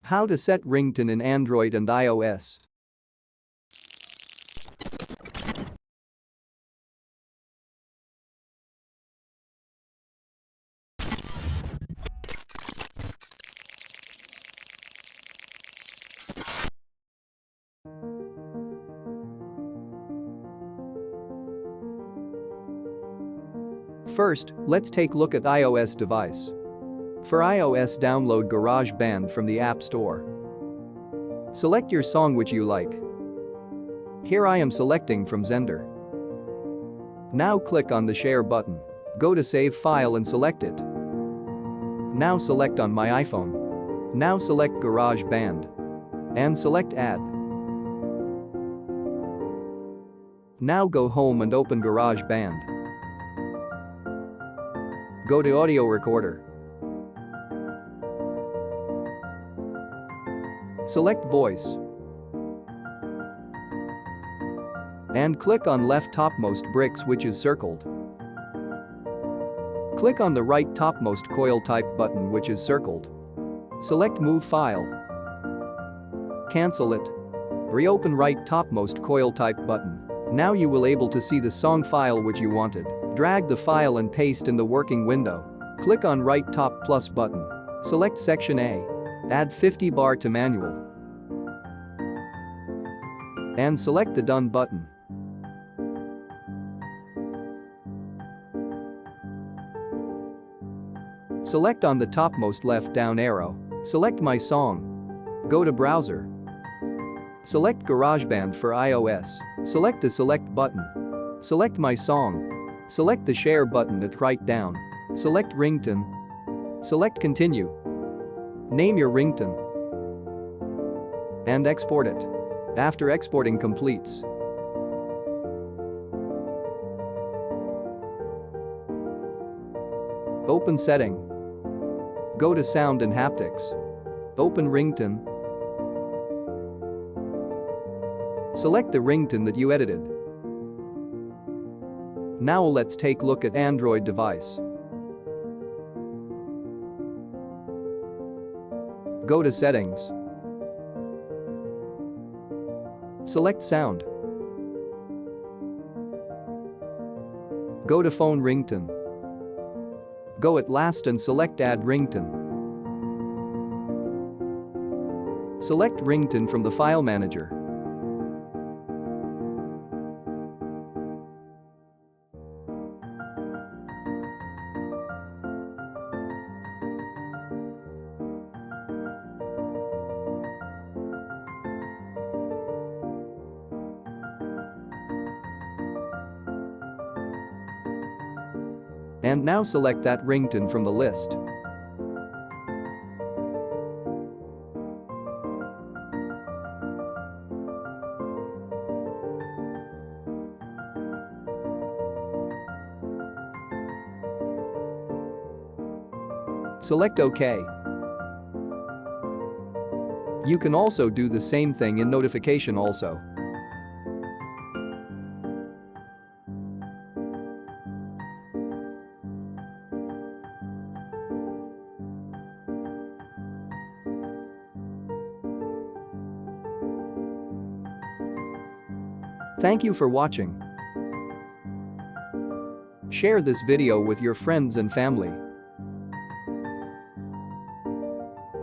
How to set ringtone in Android and iOS. First, let's take a look at iOS device. For iOS, download GarageBand from the App Store. Select your song which you like. Here I am selecting from Zender. Now click on the Share button. Go to Save File and select it. Now select on my iPhone. Now select GarageBand. And select Add. Now go home and open GarageBand. Go to Audio Recorder. Select Voice. And click on left topmost bricks which is circled. Click on the right topmost coil type button which is circled. Select Move File. Cancel it. Reopen right topmost coil type button. Now you will able to see the song file which you wanted. Drag the file and paste in the working window. Click on right top plus button. Select Section A. Add 50 bar to manual. And select the Done button. Select on the topmost left down arrow. Select My Song. Go to Browser. Select GarageBand for iOS. Select the Select button. Select My Song. Select the Share button at right down. Select Ringtone. Select Continue. Name your ringtone. And export it. After exporting completes. Open Setting. Go to Sound and Haptics. Open Ringtone. Select the ringtone that you edited. Now let's take a look at Android device. Go to Settings. Select Sound. Go to Phone Ringtone. Go at last and select Add Ringtone. Select Ringtone from the File Manager. And now select that ringtone from the list. Select OK. You can also do the same thing in notification also. Thank you for watching. Share this video with your friends and family.